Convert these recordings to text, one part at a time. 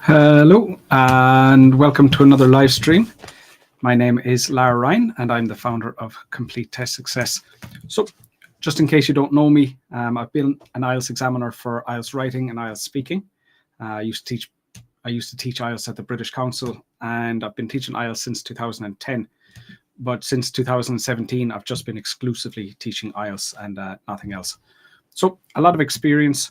Hello and welcome to another live stream. My name is Lara Ryan and I'm the founder of Complete Test Success. So just in case you don't know me, I've been an IELTS examiner for IELTS writing and IELTS speaking. I used to teach IELTS at the British Council, and I've been teaching IELTS since 2010. But since 2017, I've just been exclusively teaching IELTS and nothing else. So a lot of experience.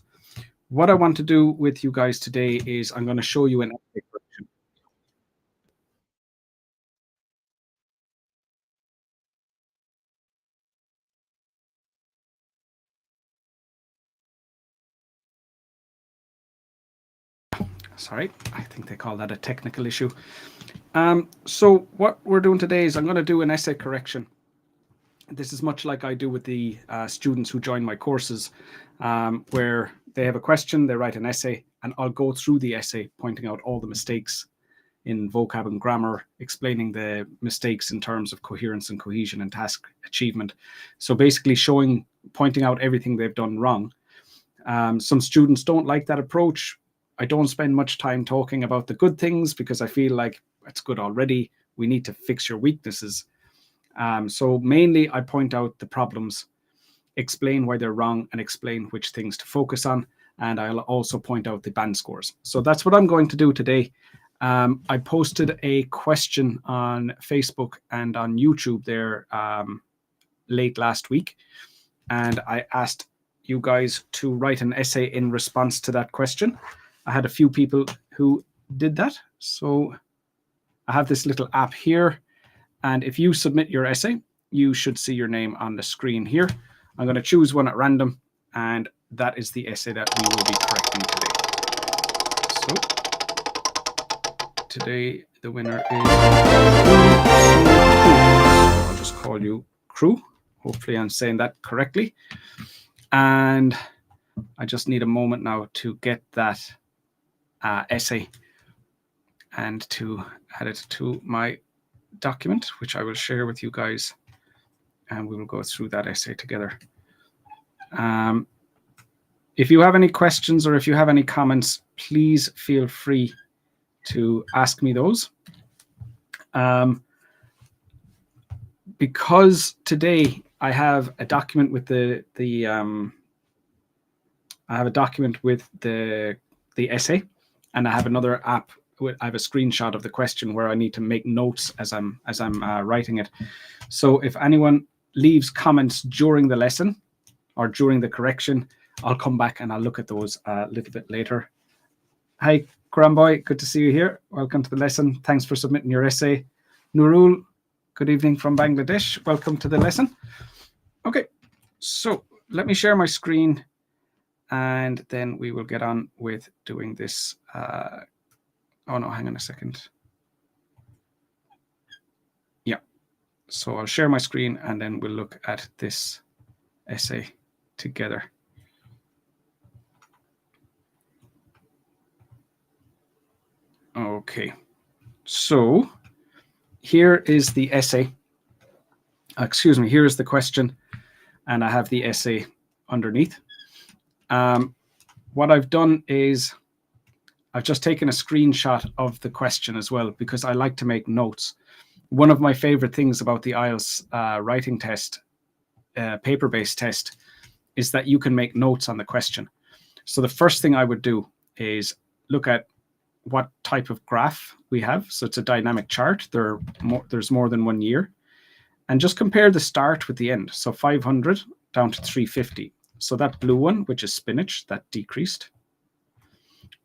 What I want to do with you guys today is I'm going to show you an essay correction. Sorry, I think they call that a technical issue. So what we're doing today is I'm going to do an essay correction. This is much like I do with the students who join my courses, where they have a question, they write an essay, and I'll go through the essay, pointing out all the mistakes in vocab and grammar, explaining the mistakes in terms of coherence and cohesion and task achievement. So basically pointing out everything they've done wrong. Some students don't like that approach. I don't spend much time talking about the good things because I feel like it's good already. We need to fix your weaknesses. So mainly I point out the problems, explain why they're wrong, and explain which things to focus on. And I'll also point out the band scores. So that's what I'm going to do today. I posted a question on Facebook and on YouTube there late last week. And I asked you guys to write an essay in response to that question. I had a few people who did that. So I have this little app here. And if you submit your essay, you should see your name on the screen here. I'm going to choose one at random, and that is the essay that we will be correcting today. So today the winner is I'll just call you Crew. Hopefully I'm saying that correctly. And I just need a moment now to get that essay and to add it to my document, which I will share with you guys, and we will go through that essay together. If you have any questions or if you have any comments, please feel free to ask me those. Because today I have a document with the essay, and I have another app. I have a screenshot of the question where I need to make notes as I'm writing it. So if anyone leaves comments during the lesson or during the correction, I'll come back and I'll look at those a little bit later. Hi, Karamboy, good to see you here. Welcome to the lesson. Thanks for submitting your essay. Nurul, good evening from Bangladesh. Welcome to the lesson. Okay, so let me share my screen and then we will get on with doing this. Oh no, hang on a second. Yeah, so I'll share my screen and then we'll look at this essay together. Okay, so here is the essay. Excuse me, here is the question, and I have the essay underneath. What I've done is I've just taken a screenshot of the question as well, because I like to make notes. One of my favorite things about the IELTS writing test, paper-based test, is that you can make notes on the question. So the first thing I would do is look at what type of graph we have. So it's a dynamic chart. There's more than 1 year. And just compare the start with the end. So 500 down to 350. So that blue one, which is spinach, that decreased.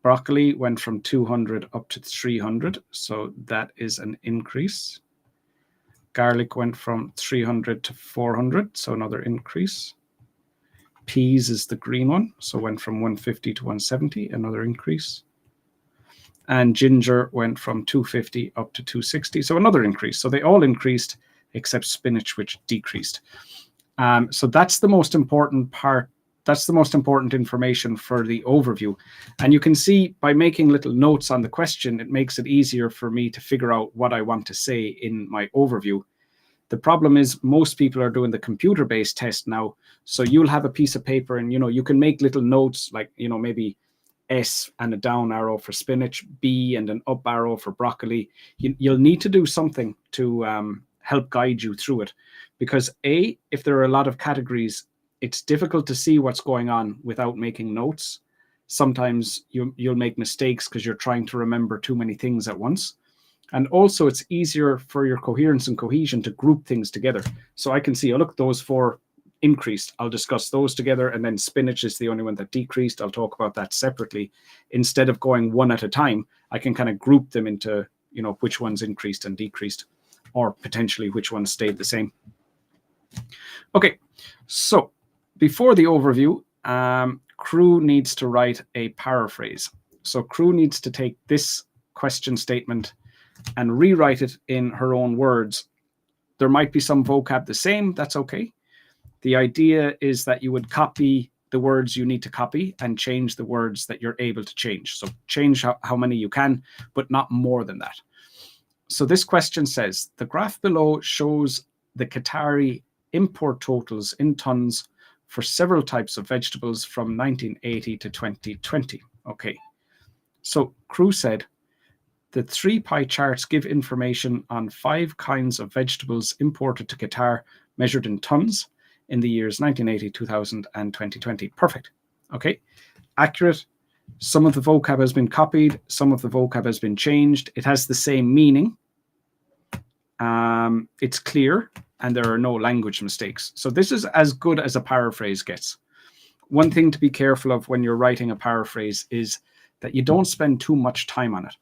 Broccoli went from 200 up to 300. So that is an increase. Garlic went from 300 to 400. So another increase. Peas is the green one. So went from 150 to 170, another increase. And ginger went from 250 up to 260. So another increase. So they all increased except spinach, which decreased. So that's the most important part. That's the most important information for the overview. And you can see by making little notes on the question, it makes it easier for me to figure out what I want to say in my overview. The problem is most people are doing the computer-based test now. So you'll have a piece of paper and, you can make little notes like, maybe S and a down arrow for spinach, B and an up arrow for broccoli. You'll need to do something to help guide you through it, because A, if there are a lot of categories, it's difficult to see what's going on without making notes. Sometimes you'll make mistakes because you're trying to remember too many things at once. And also it's easier for your coherence and cohesion to group things together. So I can see, oh, look, those 4 increased. I'll discuss those together. And then spinach is the only one that decreased. I'll talk about that separately. Instead of going one at a time, I can kind of group them into, which ones increased and decreased, or potentially which ones stayed the same. Okay, so before the overview, Crew needs to write a paraphrase. So Crew needs to take this question statement and rewrite it in her own words. There might be some vocab the same, that's okay. The idea is that you would copy the words you need to copy and change the words that you're able to change. So change how many you can, but not more than that. So this question says, the graph below shows the Qatari import totals in tons for several types of vegetables from 1980 to 2020. Okay, so Crew said, the 3 pie charts give information on 5 kinds of vegetables imported to Qatar, measured in tons in the years 1980, 2000, and 2020. Perfect. Okay, accurate. Some of the vocab has been copied. Some of the vocab has been changed. It has the same meaning. It's clear, and there are no language mistakes. So this is as good as a paraphrase gets. One thing to be careful of when you're writing a paraphrase is that you don't spend too much time on it.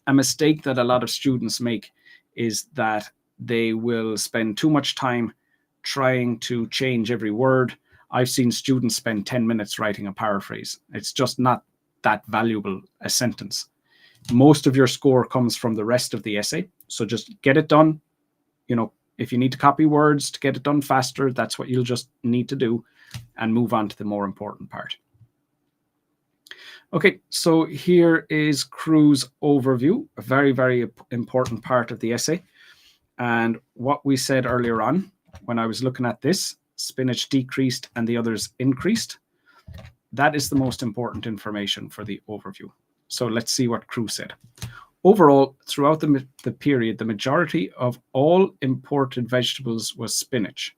A mistake that a lot of students make is that they will spend too much time trying to change every word. I've seen students spend 10 minutes writing a paraphrase. It's just not that valuable a sentence. Most of your score comes from the rest of the essay. So just get it done. If you need to copy words to get it done faster, that's what you'll just need to do, and move on to the more important part. Okay, so here is Crew's overview, a very, very important part of the essay. And what we said earlier on, when I was looking at this, spinach decreased and the others increased. That is the most important information for the overview. So let's see what Crew said. Overall, throughout the period, the majority of all imported vegetables was spinach.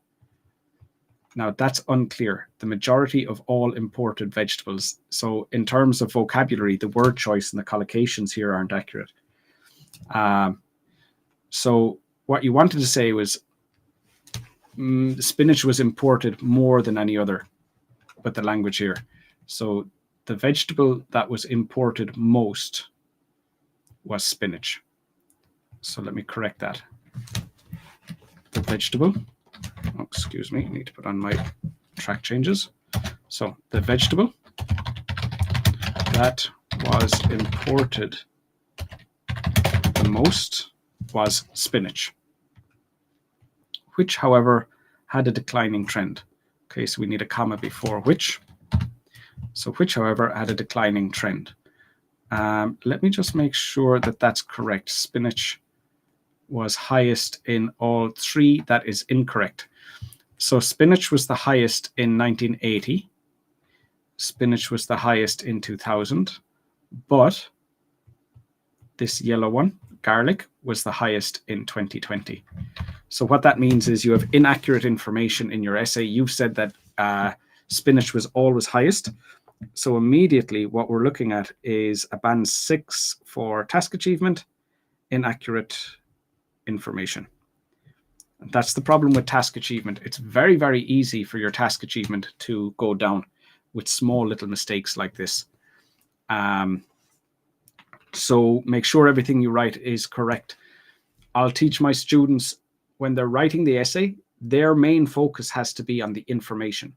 Now, that's unclear. The majority of all imported vegetables. So in terms of vocabulary, the word choice and the collocations here aren't accurate. So what you wanted to say was spinach was imported more than any other, but the language here. So the vegetable that was imported most was spinach. So let me correct that. The vegetable, oh, excuse me, I need to put on my track changes. So the vegetable that was imported the most was spinach, which, however, had a declining trend. Okay, so we need a comma before which. So which, however, had a declining trend. Let me just make sure that that's correct. Spinach was highest in all 3. That is incorrect. So spinach was the highest in 1980. Spinach was the highest in 2000. But this yellow one, garlic, was the highest in 2020. So what that means is you have inaccurate information in your essay. You've said that spinach was always highest. So immediately what we're looking at is a band 6 for task achievement, inaccurate information. And that's the problem with task achievement. It's very, very easy for your task achievement to go down with small little mistakes like this. So make sure everything you write is correct. I'll teach my students when they're writing the essay, their main focus has to be on the information.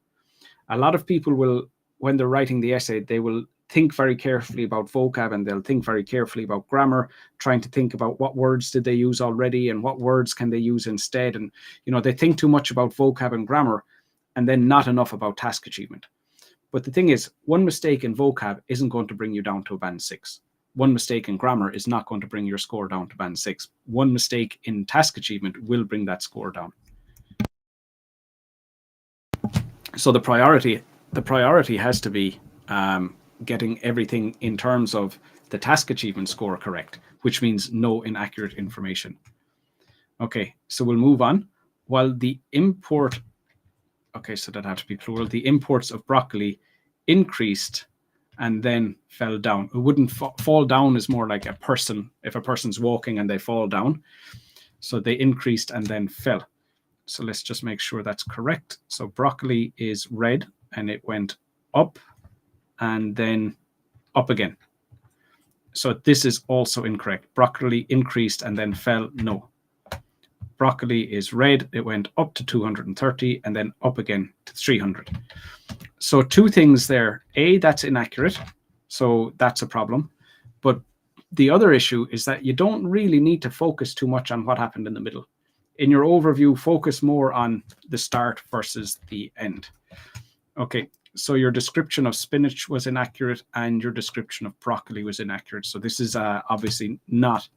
A lot of people will, when they're writing the essay, they will think very carefully about vocab and they'll think very carefully about grammar, trying to think about what words did they use already and what words can they use instead. And, they think too much about vocab and grammar and then not enough about task achievement. But the thing is, one mistake in vocab isn't going to bring you down to a band 6. One mistake in grammar is not going to bring your score down to band 6. One mistake in task achievement will bring that score down. So the priority has to be getting everything in terms of the task achievement score correct, which means no inaccurate information. Okay, so we'll move on. While the import, okay, so that had to be plural, the imports of broccoli increased and then fell down. It wouldn't fall down is more like a person, if a person's walking and they fall down. So they increased and then fell. So let's just make sure that's correct. So broccoli is red and it went up and then up again. So this is also incorrect. Broccoli increased and then fell. No. Broccoli is red. It went up to 230 and then up again to 300. So two things there. A, that's inaccurate. So that's a problem. But the other issue is that you don't really need to focus too much on what happened in the middle. In your overview, focus more on the start versus the end. Okay, so your description of spinach was inaccurate and your description of broccoli was inaccurate. So this is obviously not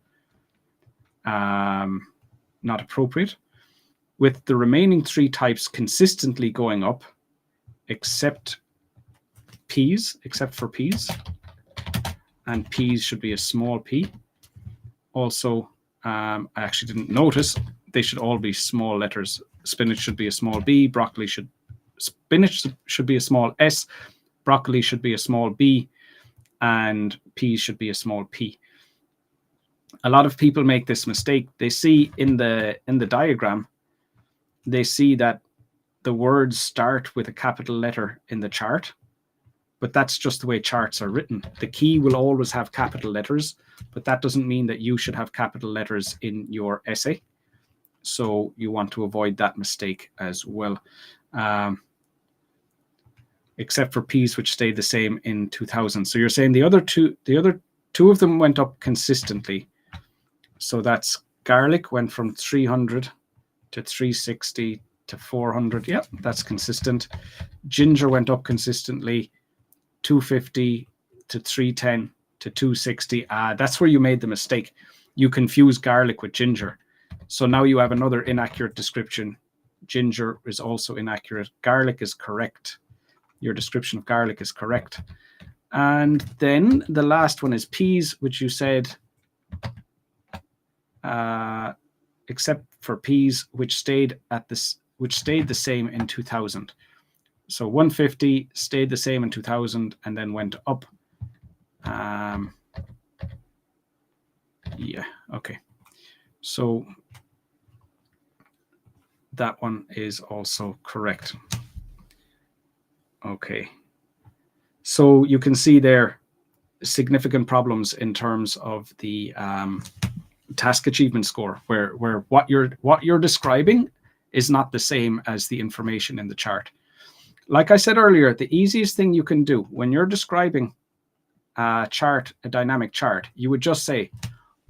appropriate. With the remaining three types consistently going up, except for peas, and peas should be a small p. Also, I actually didn't notice, they should all be small letters. Spinach should be a small b, spinach should be a small s, broccoli should be a small b, and peas should be a small p. A lot of people make this mistake. They see in the diagram, they see that the words start with a capital letter in the chart, but that's just the way charts are written. The key will always have capital letters, but that doesn't mean that you should have capital letters in your essay. So you want to avoid that mistake as well. Except for peas, which stayed the same in 2000. So you're saying the other two of them went up consistently. So that's garlic went from 300 to 360 to 400. Yeah, that's consistent. Ginger went up consistently, 250 to 310 to 260. That's where you made the mistake. You confuse garlic with ginger. So now you have another inaccurate description. Ginger is also inaccurate. Garlic is correct. Your description of garlic is correct. And then the last one is peas, which you said, except for peas, which stayed the same in 2000. So 150 stayed the same in 2000 and then went up. Yeah, okay. So that one is also correct. Okay. So you can see there significant problems in terms of the task achievement score, where what you're describing is not the same as the information in the chart. Like I said earlier, the easiest thing you can do when you're describing a dynamic chart, you would just say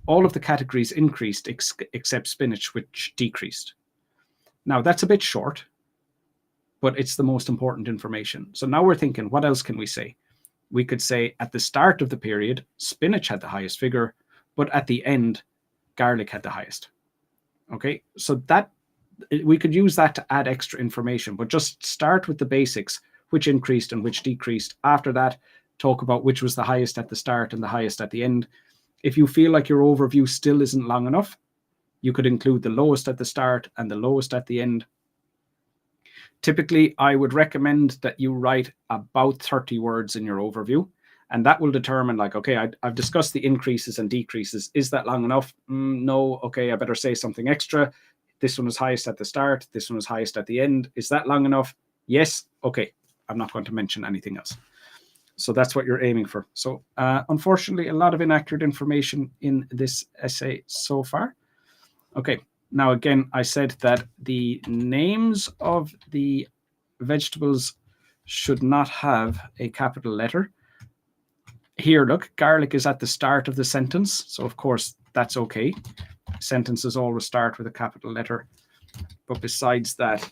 all of the categories increased except spinach, which decreased. Now that's a bit short, but it's the most important information. So now we're thinking, what else can we say? We could say at the start of the period, spinach had the highest figure, but at the end, garlic had the highest. Okay, so that we could use that to add extra information, but just start with the basics, which increased and which decreased. After that, talk about which was the highest at the start and the highest at the end. If you feel like your overview still isn't long enough, you could include the lowest at the start and the lowest at the end. Typically, I would recommend that you write about 30 words in your overview, and that will determine, like, okay, I've discussed the increases and decreases. Is that long enough? No. Okay, I better say something extra. This one was highest at the start. This one was highest at the end. Is that long enough? Yes. Okay, I'm not going to mention anything else. So that's what you're aiming for. So unfortunately, a lot of inaccurate information in this essay so far. Okay. Now, again, I said that the names of the vegetables should not have a capital letter. Here, look, garlic is at the start of the sentence. So, of course, that's okay. Sentences always start with a capital letter. But besides that,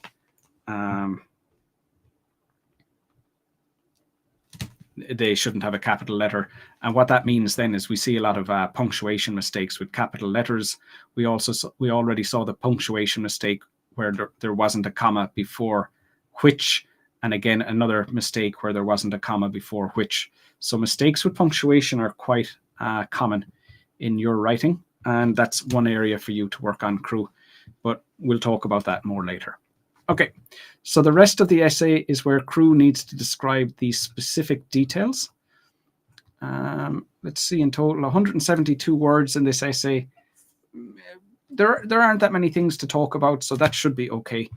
they shouldn't have a capital letter. And what that means then is we see a lot of punctuation mistakes with capital letters. We already saw the punctuation mistake where there wasn't a comma before which, and again another mistake where there wasn't a comma before which. So mistakes with punctuation are quite common in your writing, and that's one area for you to work on, crew, but we'll talk about that more later. Okay, so the rest of the essay is where crew needs to describe the specific details. Let's see, in total 172 words in this essay. There aren't that many things to talk about, so that should be okay.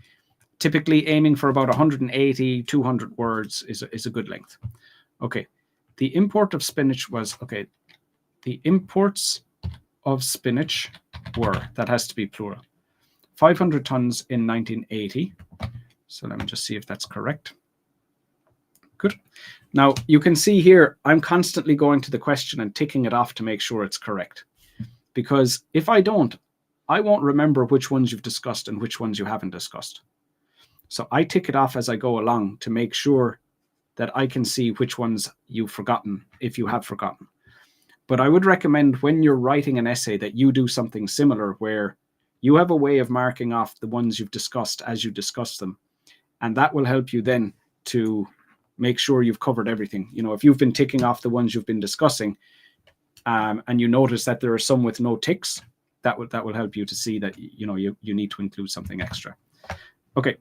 Typically aiming for about 180, 200 words is a good length. Okay, the import of spinach was, okay, the imports of spinach were, that has to be plural, 500 tons in 1980. So let me just see if that's correct. Good. Now you can see here, I'm constantly going to the question and ticking it off to make sure it's correct. Because if I don't, I won't remember which ones you've discussed and which ones you haven't discussed. So I tick it off as I go along to make sure that I can see which ones you've forgotten, if you have forgotten. But I would recommend when you're writing an essay that you do something similar where you have a way of marking off the ones you've discussed as you discuss them. And that will help you then to make sure you've covered everything. You know, if you've been ticking off the ones you've been discussing, and you notice that there are some with no ticks, that will help you to see that, you know, you need to include something extra. Okay,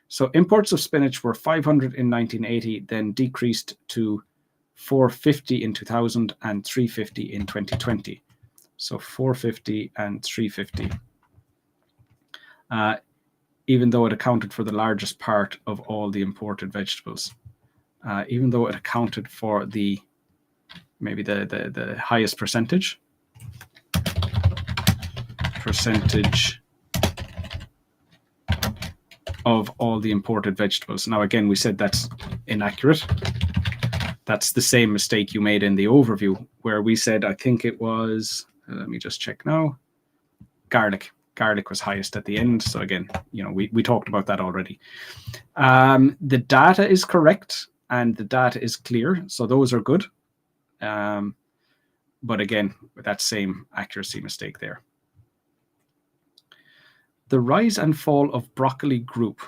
so imports of spinach were 500 in 1980, then decreased to 450 in 2000 and 350 in 2020. So 450 and 350. Even though it accounted for the largest part of all the imported vegetables. Even though it accounted for maybe the highest percentage of all the imported vegetables. Now, again, we said that's inaccurate. That's the same mistake you made in the overview where we said, I think it was, let me just check now, garlic. Garlic was highest at the end. So again, you know, we talked about that already. The data is correct and the data is clear. So those are good. But again, with that same accuracy mistake there. The rise and fall of broccoli group.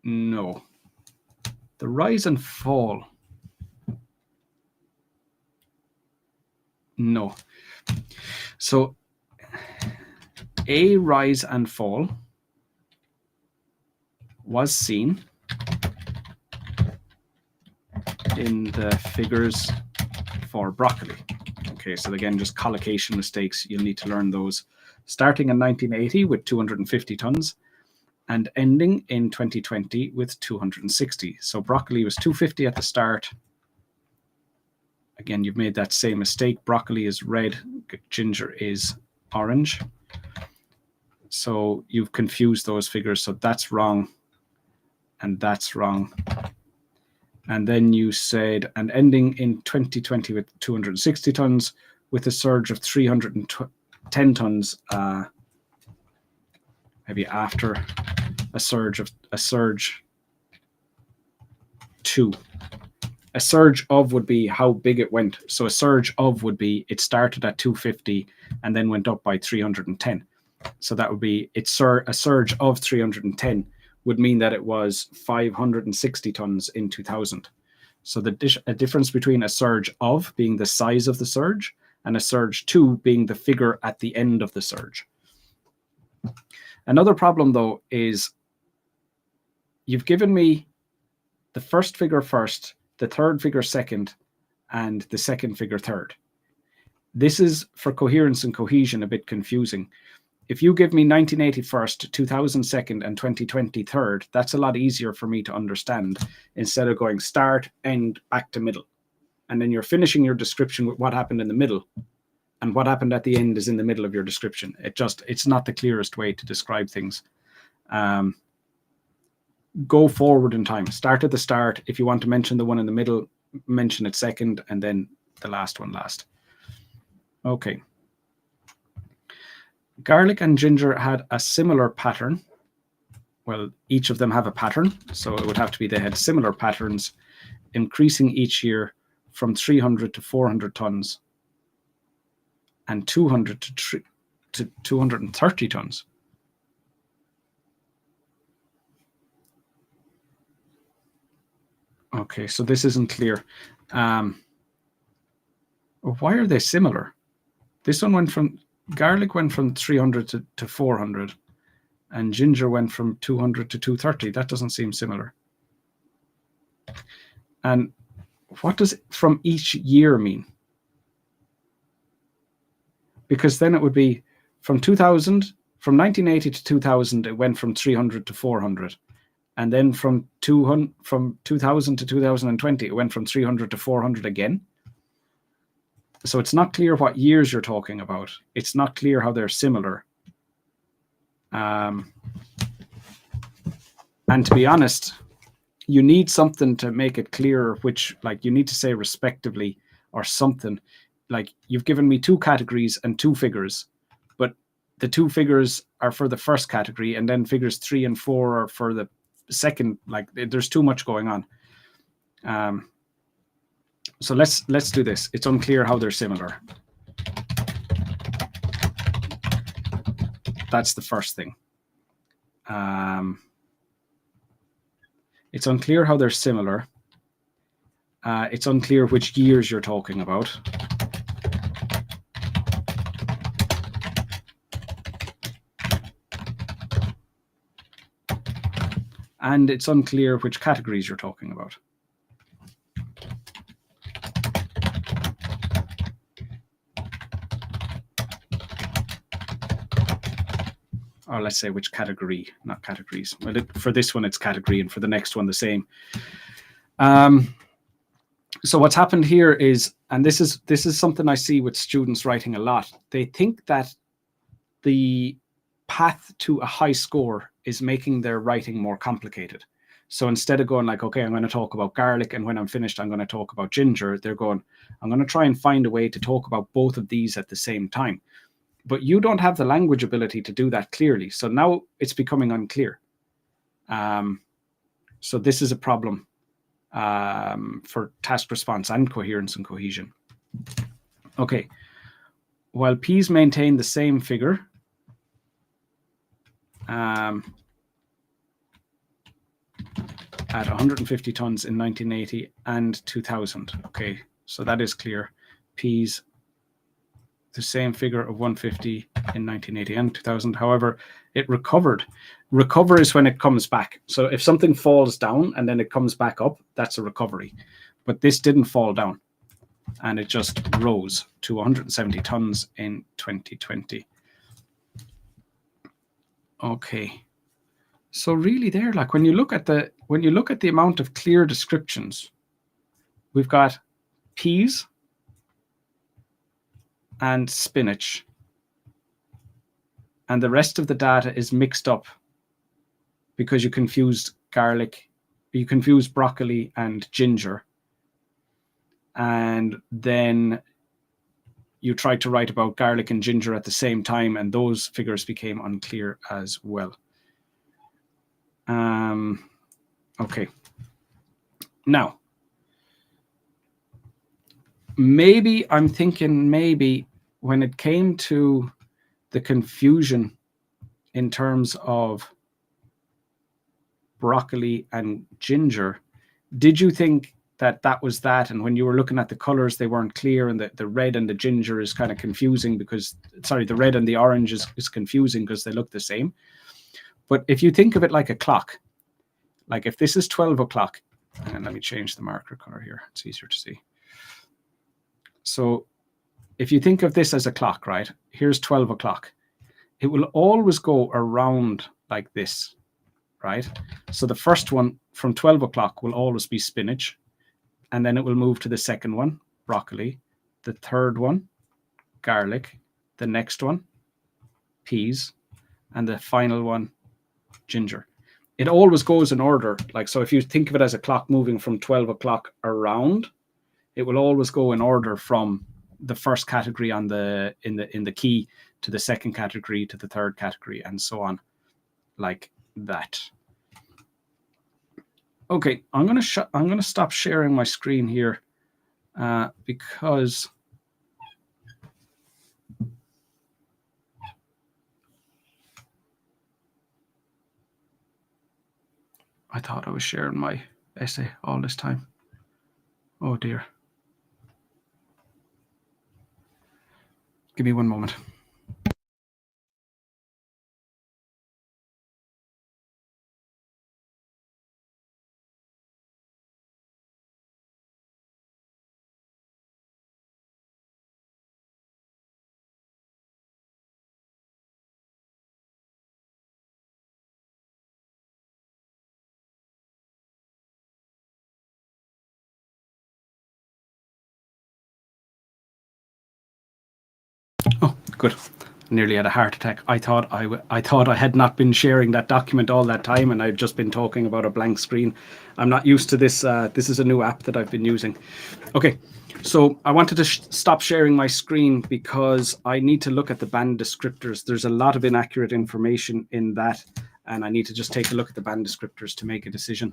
No. The rise and fall. No. So a rise and fall was seen in the figures for broccoli. Okay, so again, just collocation mistakes. You'll need to learn those. Starting in 1980 with 250 tons and ending in 2020 with 260. So broccoli was 250 at the start. Again, you've made that same mistake. Broccoli is red, ginger is orange. So you've confused those figures. So that's wrong. And that's wrong. And then you said, and ending in 2020 with 260 tons with a surge of 310 tons, maybe after a surge two. A surge of would be how big it went. So a surge of would be it started at 250 and then went up by 310. So that would be a surge of 310 would mean that it was 560 tons in 2000. So a difference between a surge of being the size of the surge and a surge to being the figure at the end of the surge. Another problem, though, is you've given me the first figure first, the third figure second, and the second figure third. This is, for coherence and cohesion, a bit confusing. If you give me 1980 first, 2000 second, and 2020 third, that's a lot easier for me to understand instead of going start, end, back to middle. And then you're finishing your description with what happened in the middle. And what happened at the end is in the middle of your description. It's not the clearest way to describe things. Go forward in time. Start at the start. If you want to mention the one in the middle, mention it second, and then the last one last. Okay. Garlic and ginger had a similar pattern. Well, each of them have a pattern, so it would have to be they had similar patterns, increasing each year from 300 to 400 tons and 200 to 230 tons. Okay, so this isn't clear. Why are they similar? This one garlic went from 300 to 400, and ginger went from 200 to 230. That doesn't seem similar. And what does from each year mean? Because then it would be from 1980 to 2000, it went from 300 to 400. And then from 2000 to 2020, it went from 300 to 400 again. So it's not clear what years you're talking about. It's not clear how they're similar. And to be honest, you need something to make it clearer, which, like, you need to say respectively or something. Like, you've given me 2 categories and 2 figures, but the 2 figures are for the first category, and then figures 3 and 4 are for the second. Like, there's too much going on. So let's do this. It's unclear how they're similar. That's the first thing. It's unclear how they're similar. It's unclear which years you're talking about. And it's unclear which categories you're talking about. Or let's say which category, not categories. Well, for this one, it's category, and for the next one, the same. So what's happened here is, and this is something I see with students writing a lot, they think that the path to a high score is making their writing more complicated. So instead of going like, okay, I'm going to talk about garlic, and when I'm finished, I'm going to talk about ginger, they're going, I'm going to try and find a way to talk about both of these at the same time. But you don't have the language ability to do that clearly. So now it's becoming unclear. So this is a problem for task response and coherence and cohesion. Okay. While peas maintain the same figure, at 150 tons in 1980 and 2000. Okay, so that is clear. Peas, the same figure of 150 in 1980 and 2000. However, it recovered. Recover is when it comes back. So if something falls down and then it comes back up, that's a recovery. But this didn't fall down, and it just rose to 170 tons in 2020. Okay. So really there, like when you look at the amount of clear descriptions, we've got peas and spinach, and the rest of the data is mixed up because you confused broccoli and ginger, and then you tried to write about garlic and ginger at the same time, and those figures became unclear as well. Okay. Now, maybe I'm thinking when it came to the confusion in terms of broccoli and ginger, did you think that was that? And when you were looking at the colors, they weren't clear, and the red and the ginger is kind of confusing because, sorry, the red and the orange is confusing because they look the same. But if you think of it like a clock, like if this is 12 o'clock, and let me change the marker color here, it's easier to see. So if you think of this as a clock, right? Here's 12 o'clock. It will always go around like this, right? So the first one from 12 o'clock will always be spinach, and then it will move to the second one, broccoli, the third one, garlic, the next one, peas, and the final one, ginger. It always goes in order. Like, so if you think of it as a clock moving from 12 o'clock around, it will always go in order from the first category in the key to the second category to the third category, and so on, like that. Okay, I'm gonna stop sharing my screen here because I thought I was sharing my essay all this time. Oh dear. Give me one moment. Oh, good. Nearly had a heart attack. I thought I had not been sharing that document all that time, and I'd just been talking about a blank screen. I'm not used to this. This is a new app that I've been using. Okay, so I wanted to stop sharing my screen because I need to look at the band descriptors. There's a lot of inaccurate information in that, and I need to just take a look at the band descriptors to make a decision.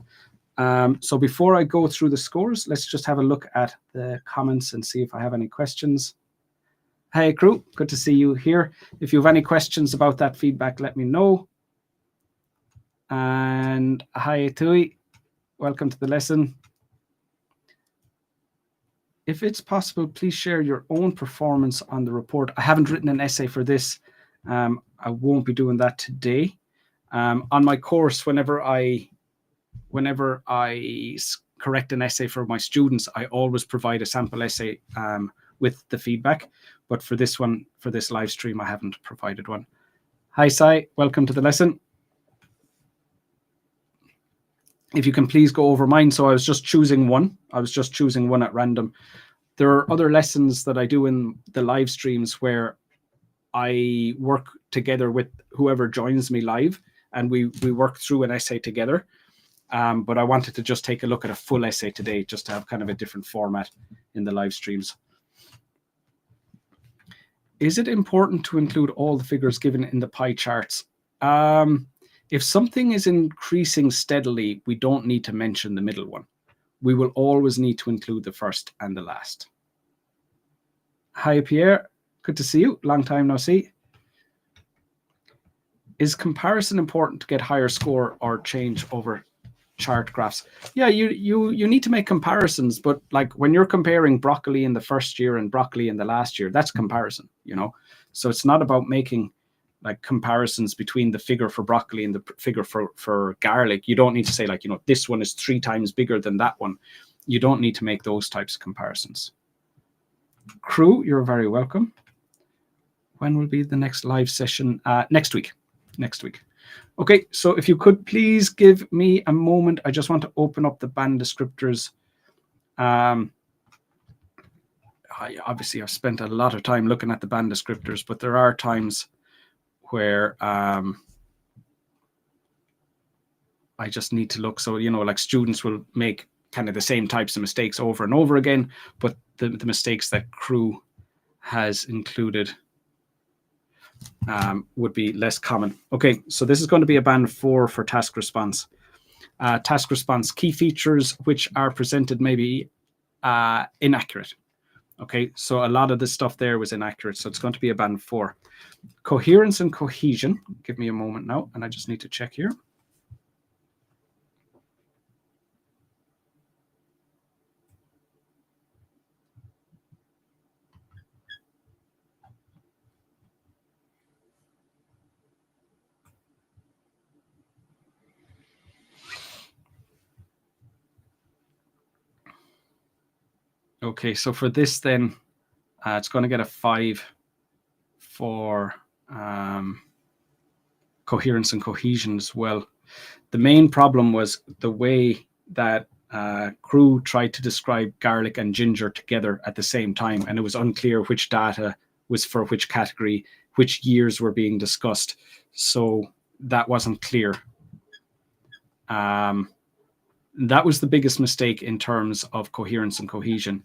So before I go through the scores, let's just have a look at the comments and see if I have any questions. Hey, crew, good to see you here. If you have any questions about that feedback, let me know. And hi, Tui, welcome to the lesson. If it's possible, please share your own performance on the report. I haven't written an essay for this. I won't be doing that today. On my course, whenever I correct an essay for my students, I always provide a sample essay with the feedback. But for this one, for this live stream, I haven't provided one. Hi, Sai. Welcome to the lesson. If you can please go over mine. So I was just choosing one. At random. There are other lessons that I do in the live streams where I work together with whoever joins me live, and we work through an essay together. But I wanted to just take a look at a full essay today, just to have kind of a different format in the live streams. Is it important to include all the figures given in the pie charts? If something is increasing steadily, we don't need to mention the middle one. We will always need to include the first and the last. Hi, Pierre. Good to see you. Long time no see. Is comparison important to get higher score or change over chart graphs? Yeah, you need to make comparisons, but like when you're comparing broccoli in the first year and broccoli in the last year, that's comparison, you know. So it's not about making like comparisons between the figure for broccoli and the figure for garlic. You don't need to say like, you know, this one is 3 times bigger than that one. You don't need to make those types of comparisons. Crew, you're very welcome. When will be the next live session? Next week. Okay, so if you could please give me a moment. I just want to open up the band descriptors. Obviously, I've spent a lot of time looking at the band descriptors, but there are times where I just need to look. So, you know, like students will make kind of the same types of mistakes over and over again, but the mistakes that Crew has included would be less common. Okay, so this is going to be a band 4 for task response. Task response, key features which are presented maybe inaccurate. Okay, so a lot of this stuff there was inaccurate, so it's going to be a band 4. Coherence and cohesion, give me a moment now, and I just need to check here. Okay, so for this then, it's going to get a 5 for coherence and cohesion as well. The main problem was the way that Crew tried to describe garlic and ginger together at the same time, and it was unclear which data was for which category, which years were being discussed. So that wasn't clear. That was the biggest mistake in terms of coherence and cohesion.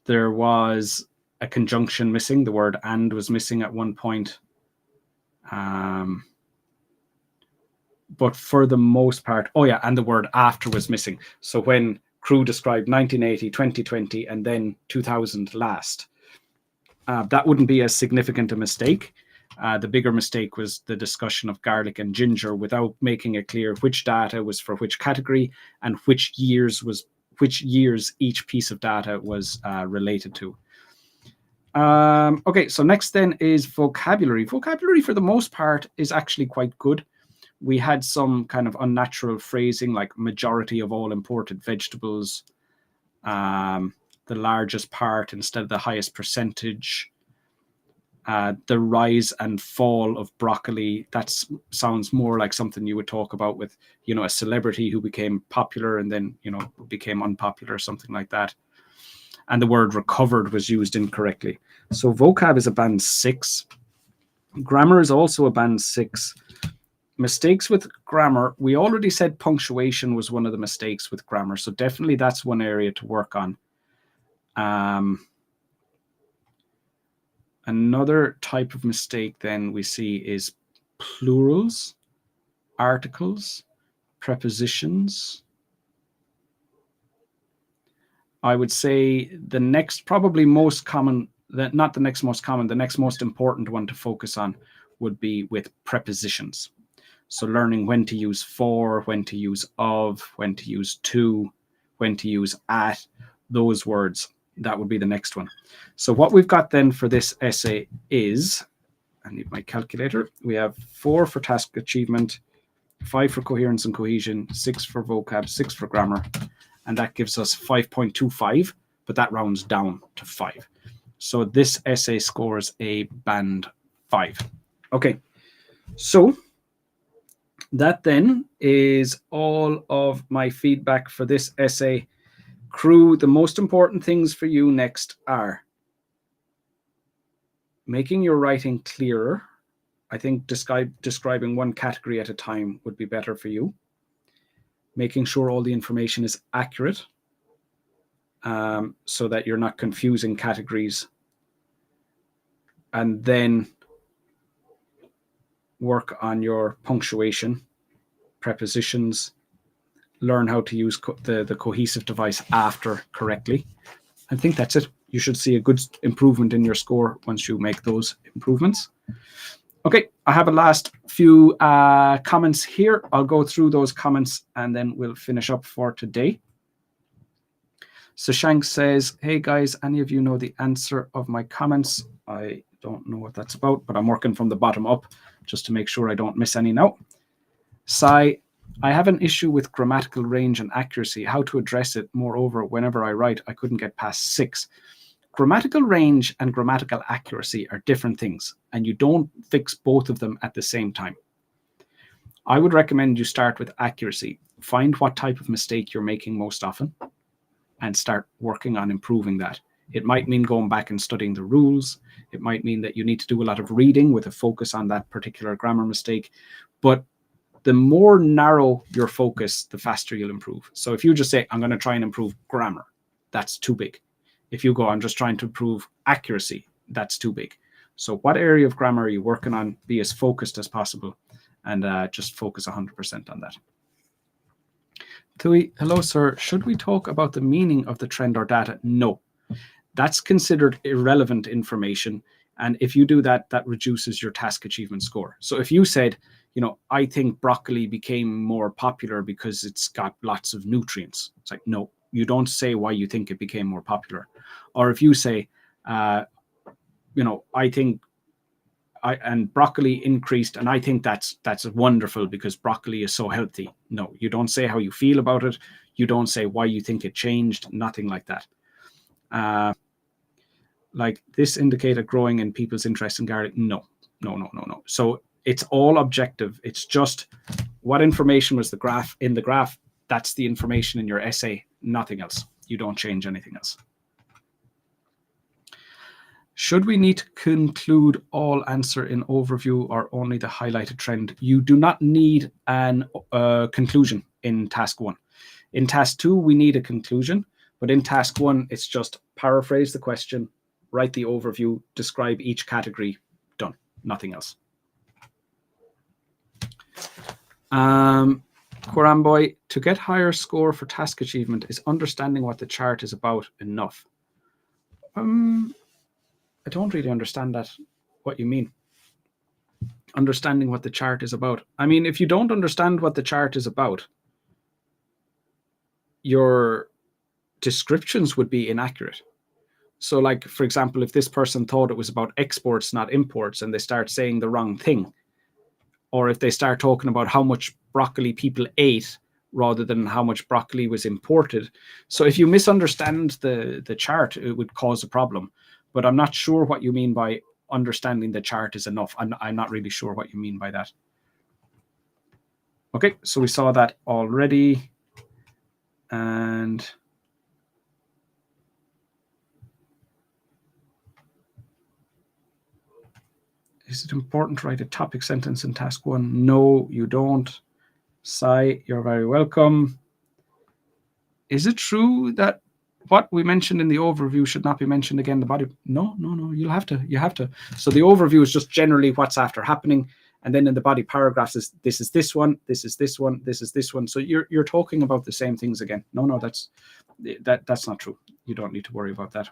There was a conjunction missing. The word "and" was missing at one point. But for the most part, oh yeah, and the word "after" was missing. So when Crew described 1980, 2020, and then 2000 last, that wouldn't be as significant a mistake. The bigger mistake was the discussion of garlic and ginger without making it clear which data was for which category and which years each piece of data was related to. Okay, so next then is vocabulary. Vocabulary, for the most part, is actually quite good. We had some kind of unnatural phrasing, like majority of all imported vegetables, the largest part instead of the highest percentage, the rise and fall of broccoli. That sounds more like something you would talk about with, a celebrity who became popular and then, became unpopular, something like that. And the word recovered was used incorrectly. So vocab is a band 6. Grammar is also a band 6. Mistakes with grammar, we already said punctuation was one of the mistakes with grammar. So definitely that's one area to work on. Another type of mistake then we see is plurals, articles, prepositions. I would say the next, probably most common, not the next most common, the next most important one to focus on would be with prepositions. So learning when to use for, when to use of, when to use to, when to use at, those words. That would be the next one. So what we've got then for this essay is, I need my calculator, we have 4 for task achievement, 5 for coherence and cohesion, 6 for vocab, 6 for grammar, and that gives us 5.25, but that rounds down to 5. So this essay scores a band 5. Okay, so that then is all of my feedback for this essay. Crew, the most important things for you next are making your writing clearer. I think describing one category at a time would be better for you. Making sure all the information is accurate, so that you're not confusing categories. And then work on your punctuation, prepositions, learn how to use the cohesive device after correctly. I think that's it. You should see a good improvement in your score once you make those improvements. Okay, I have a last few comments here. I'll go through those comments and then we'll finish up for today. So Shank says, hey guys, any of you know the answer of my comments? I don't know what that's about, but I'm working from the bottom up just to make sure I don't miss any now. Sai, I have an issue with grammatical range and accuracy, how to address it. Moreover, whenever I write, I couldn't get past 6. Grammatical range and grammatical accuracy are different things, and you don't fix both of them at the same time. I would recommend you start with accuracy. Find what type of mistake you're making most often and start working on improving that. It might mean going back and studying the rules. It might mean that you need to do a lot of reading with a focus on that particular grammar mistake. But the more narrow your focus, the faster you'll improve. So if you just say, I'm going to try and improve grammar, that's too big. If you go, I'm just trying to improve accuracy, that's too big. So what area of grammar are you working on? Be as focused as possible and just focus 100% on that. Tui, hello, sir. Should we talk about the meaning of the trend or data? No. That's considered irrelevant information. And if you do that, that reduces your task achievement score. So if you said, I think broccoli became more popular because it's got lots of nutrients. It's like, no, you don't say why you think it became more popular. Or if you say, I think and broccoli increased, and I think that's wonderful because broccoli is so healthy. No, you don't say how you feel about it. You don't say why you think it changed. Nothing like that. Like this indicator growing in people's interest in garlic. No. So it's all objective. It's just what information was in the graph. That's the information in your essay, nothing else. You don't change anything else. Should we need to conclude all answer in overview or only the highlighted trend? You do not need an conclusion in task 1. In task 2, we need a conclusion, but in task 1, it's just paraphrase the question, write the overview, describe each category, done, nothing else. Quoramboy, to get higher score for task achievement, is understanding what the chart is about enough? I don't really understand what you mean. Understanding what the chart is about. I mean, if you don't understand what the chart is about, your descriptions would be inaccurate. So like, for example, if this person thought it was about exports, not imports, and they start saying the wrong thing, or if they start talking about how much broccoli people ate rather than how much broccoli was imported. So if you misunderstand the chart, it would cause a problem. But I'm not sure what you mean by understanding the chart is enough. I'm not really sure what you mean by that. Okay, so we saw that already. And is it important to write a topic sentence in task 1? No, you don't. Sai, you're very welcome. Is it true that what we mentioned in the overview should not be mentioned again in the body? No. You have to. So the overview is just generally what's after happening. And then in the body paragraphs is this one, this is this one, this is this one. So you're talking about the same things again. No, that's not true. You don't need to worry about that.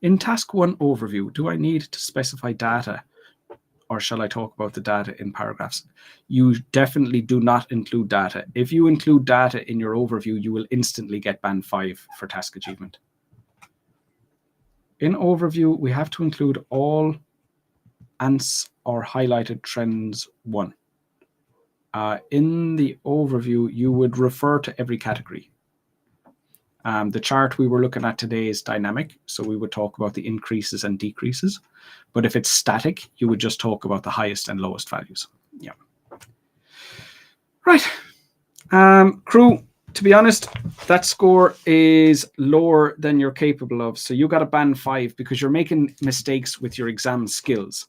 In task 1 overview, do I need to specify data, or shall I talk about the data in paragraphs? You definitely do not include data. If you include data in your overview, you will instantly get band 5 for task achievement. In overview, we have to include all ANTS or highlighted trends 1. In the overview, you would refer to every category. The chart we were looking at today is dynamic, so we would talk about the increases and decreases. But if it's static, you would just talk about the highest and lowest values. Yeah. Right. Crew, to be honest, that score is lower than you're capable of. So you got a band 5 because you're making mistakes with your exam skills.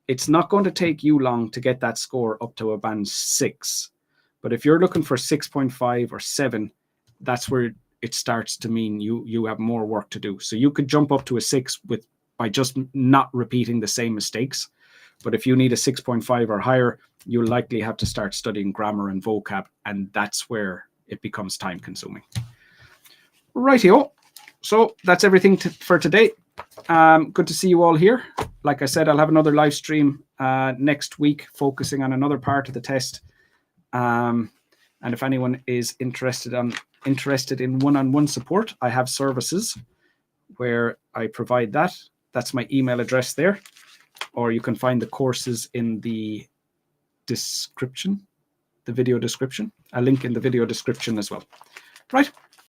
It's not going to take you long to get that score up to a band 6. But if you're looking for 6.5 or 7, that's where it starts to mean you have more work to do. So you could jump up to a 6 by just not repeating the same mistakes. But if you need a 6.5 or higher, you'll likely have to start studying grammar and vocab, and that's where it becomes time consuming. Rightio. So that's everything for today. Good to see you all here. Like I said, I'll have another live stream next week focusing on another part of the test. And if anyone is interested in one-on-one support, I have services where I provide that. That's my email address there. Or you can find the courses in the description, the video description, a link in the video description as well. Right.